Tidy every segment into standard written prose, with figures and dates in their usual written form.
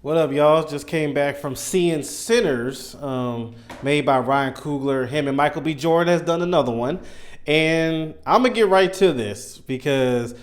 What up, y'all? Just came back from seeing Sinners, made by Ryan Coogler. Him and Michael B. Jordan has done another one. And I'm going to get right to this because,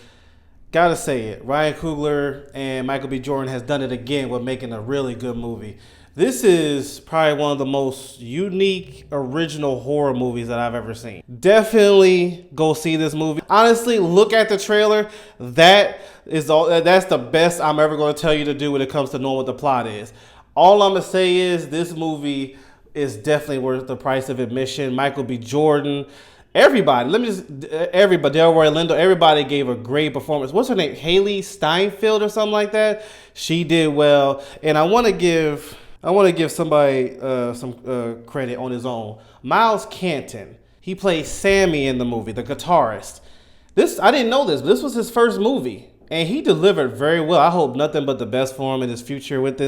gotta say it, Ryan Coogler and Michael B. Jordan has done it again with making a really good movie. This is probably one of the most unique, original horror movies that I've ever seen. Definitely go see this movie. Honestly, look at the trailer. That's the best I'm ever going to tell you to do when it comes to knowing what the plot is. All I'm going to say is this movie is definitely worth the price of admission. Michael B. Jordan, everybody, everybody, Delroy Lindo, everybody gave a great performance. What's her name? Haley Steinfeld or something like that? She did well. And I want to give somebody some credit on his own. Miles Canton. He plays Sammy in the movie, the guitarist. I didn't know this, but this was his first movie. And he delivered very well. I hope nothing but the best for him in his future with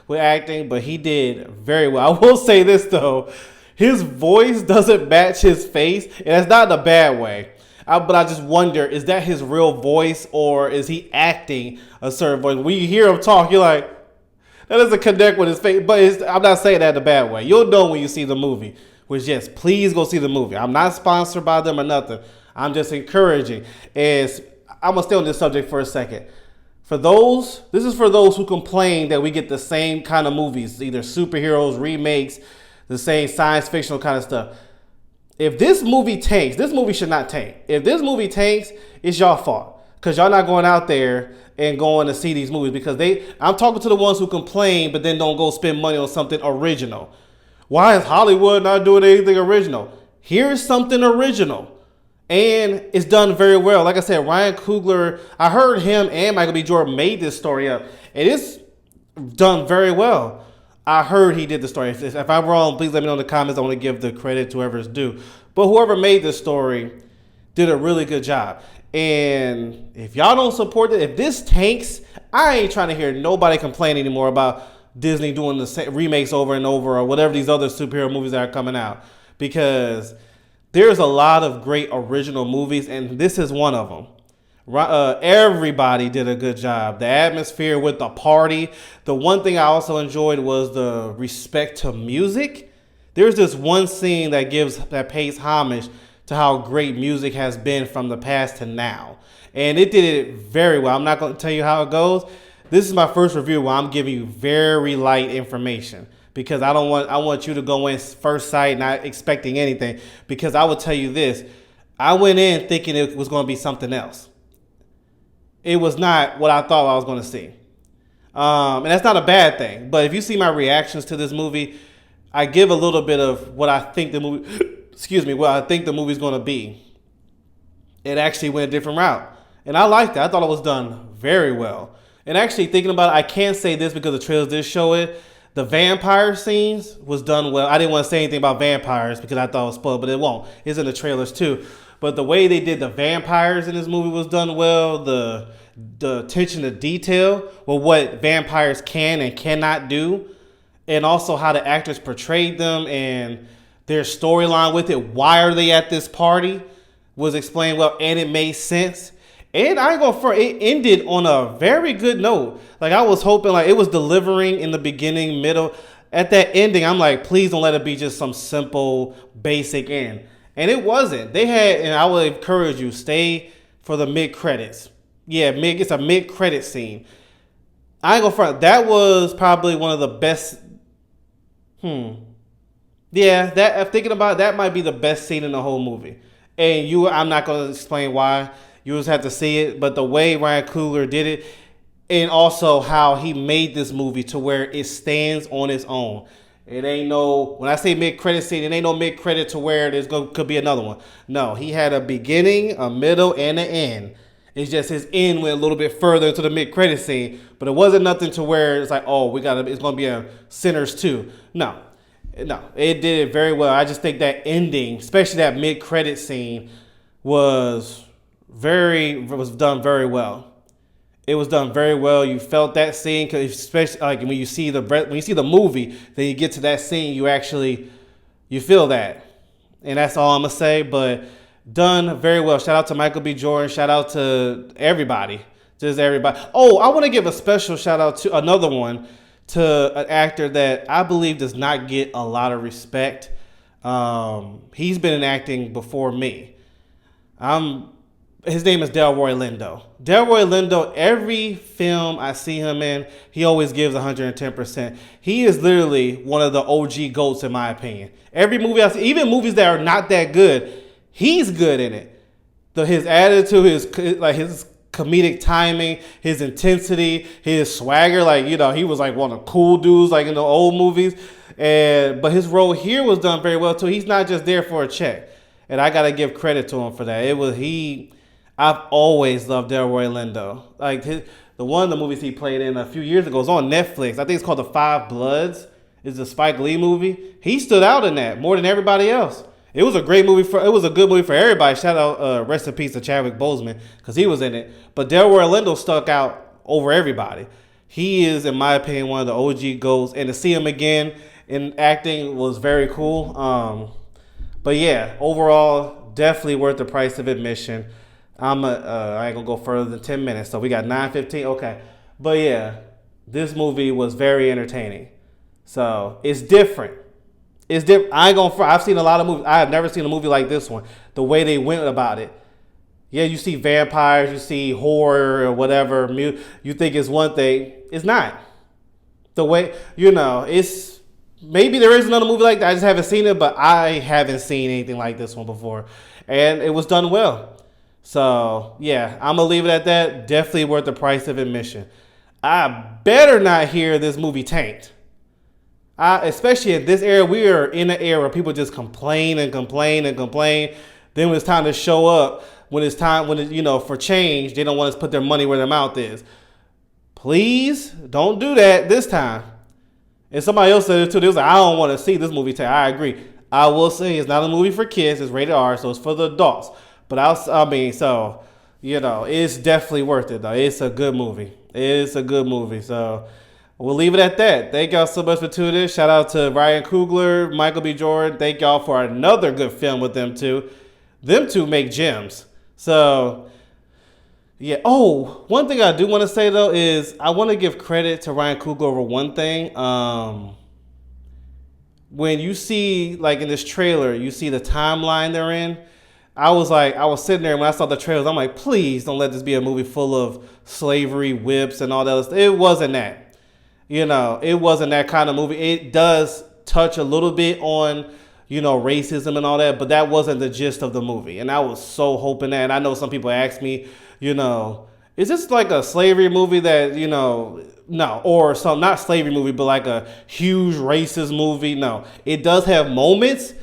acting, but he did very well. I will say this though, his voice doesn't match his face, and that's not in a bad way. But I just wonder, is that his real voice or is he acting a certain voice? When you hear him talk, you're like, that doesn't connect with his face. But I'm not saying that in a bad way. You'll know when you see the movie. Which, yes, please go see the movie. I'm not sponsored by them or nothing. I'm just encouraging. I'm going to stay on this subject for a second. This is for those who complain that we get the same kind of movies, either superheroes, remakes, the same science fictional kind of stuff. If this movie tanks, this movie should not tank. If this movie tanks, it's y'all fault. Because y'all not going out there and going to see these movies. Because I'm talking to the ones who complain but then don't go spend money on something original. Why is Hollywood not doing anything original? Here's something original. And it's done very well. Like I said, Ryan Coogler, I heard him and Michael B. Jordan made this story up. And it's done very well. I heard he did the story. If I'm wrong, please let me know in the comments. I want to give the credit to whoever's due. But whoever made this story did a really good job. And if y'all don't support it, if this tanks, I ain't trying to hear nobody complain anymore about Disney doing the remakes over and over or whatever these other superhero movies that are coming out. Because there's a lot of great original movies, and this is one of them. Everybody did a good job. The atmosphere with the party. The one thing I also enjoyed was the respect to music. There's this one scene that pays homage to how great music has been from the past to now. And it did it very well. I'm not going to tell you how it goes. This is my first review where I'm giving you very light information. Because I want you to go in first sight not expecting anything. Because I will tell you this. I went in thinking it was going to be something else. It was not what I thought I was going to see. And that's not a bad thing. But if you see my reactions to this movie, I give a little bit of what I think the movie, what I think the movie's going to be. It actually went a different route. And I liked it. I thought it was done very well. And actually thinking about it, I can't say this because the trailers did show it. The vampire scenes was done well. I didn't want to say anything about vampires because I thought it was spoiled, but it won't. It's in the trailers too. But the way they did the vampires in this movie was done well. The attention to detail with what vampires can and cannot do. And also how the actors portrayed them and their storyline with it. Why are they at this party? Was explained well and it made sense. And I ain't gonna front, it ended on a very good note. Like I was hoping, like it was delivering in the beginning, middle. At that ending, I'm like, please don't let it be just some simple, basic end. And it wasn't. And I would encourage you, stay for the mid credits. Yeah, it's a mid credit scene. I ain't gonna front. That was probably one of the best. Yeah, I'm thinking about it, that might be the best scene in the whole movie. And I'm not gonna explain why. You just have to see it. But the way Ryan Coogler did it, and also how he made this movie to where it stands on its own. It ain't when I say mid-credit scene, it ain't no mid-credit to where could be another one. No, he had a beginning, a middle, and an end. It's just his end went a little bit further into the mid-credit scene. But it wasn't nothing to where it's like, oh, it's going to be a Sinners 2. No, it did it very well. I just think that ending, especially that mid-credit scene, was done very well. It was done very well. You felt that scene, because especially like when you see the movie, then you get to that scene, you feel that, and that's all I'm gonna say. But done very well. Shout out to Michael B. Jordan. Shout out to everybody, just everybody. Oh, I want to give a special shout out to another one to an actor that I believe does not get a lot of respect. He's been in acting before me. I'm His name is Delroy Lindo. Delroy Lindo, every film I see him in, he always gives 110%. He is literally one of the OG GOATs in my opinion. Every movie I see, even movies that are not that good, he's good in it. His attitude, his comedic timing, his intensity, his swagger, he was like one of the cool dudes like in the old movies. But his role here was done very well too. He's not just there for a check. And I gotta give credit to him for that. I've always loved Delroy Lindo. The one of the movies he played in a few years ago is on Netflix. I think it's called The Five Bloods. It's a Spike Lee movie. He stood out in that more than everybody else. It was a great movie it was a good movie for everybody. Shout out, rest in peace to Chadwick Boseman because he was in it. But Delroy Lindo stuck out over everybody. He is, in my opinion, one of the OG GOATs, and to see him again in acting was very cool. But yeah, overall, definitely worth the price of admission. I ain't gonna go further than 10 minutes, so we got 9:15. Okay, but yeah, this movie was very entertaining. So it's different. It's different. I've seen a lot of movies. I have never seen a movie like this one. The way they went about it. Yeah, you see vampires, you see horror or whatever. You think it's one thing. It's not. The way, it's maybe there is another movie like that. I just haven't seen it, but I haven't seen anything like this one before, and it was done well. So yeah, I'm gonna leave it at that. Definitely worth the price of admission. I better not hear this movie tanked. Especially in this era, we are in an era where people just complain and complain and complain. Then when it's time to show up, for change, they don't want us to put their money where their mouth is. Please don't do that this time. And somebody else said it too. They was like, I don't want to see this movie tanked. I agree. I will say it's not a movie for kids. It's rated R, so it's for the adults. But it's definitely worth it though. It's a good movie. It's a good movie. So we'll leave it at that. Thank y'all so much for tuning in. Shout out to Ryan Coogler, Michael B. Jordan. Thank y'all for another good film with them two. Them two make gems. So, yeah. Oh, one thing I do want to say, though, is I want to give credit to Ryan Coogler over one thing. When you see, in this trailer, you see the timeline they're in. I was sitting there when I saw the trailers. I'm like, please don't let this be a movie full of slavery, whips, and all that other stuff. It wasn't that. It wasn't that kind of movie. It does touch a little bit on, racism and all that, but that wasn't the gist of the movie. And I was so hoping that, and I know some people ask me, is this like a slavery movie that, no, or some, not slavery movie, but like a huge racist movie? No, it does have moments,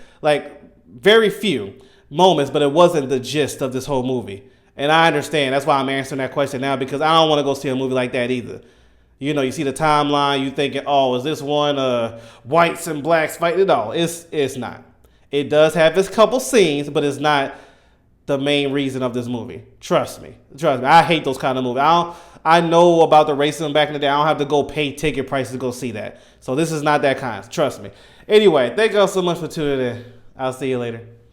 very few moments, but it wasn't the gist of this whole movie. And I understand. That's why I'm answering that question now, because I don't want to go see a movie like that either. You see the timeline, you thinking, oh, is this one whites and blacks fighting? No, it's not. It does have its couple scenes, but it's not the main reason of this movie. Trust me. I hate those kind of movies. I know about the racism back in the day. I don't have to go pay ticket prices to go see that. So this is not that kind. Trust me. Anyway, thank y'all so much for tuning in. I'll see you later.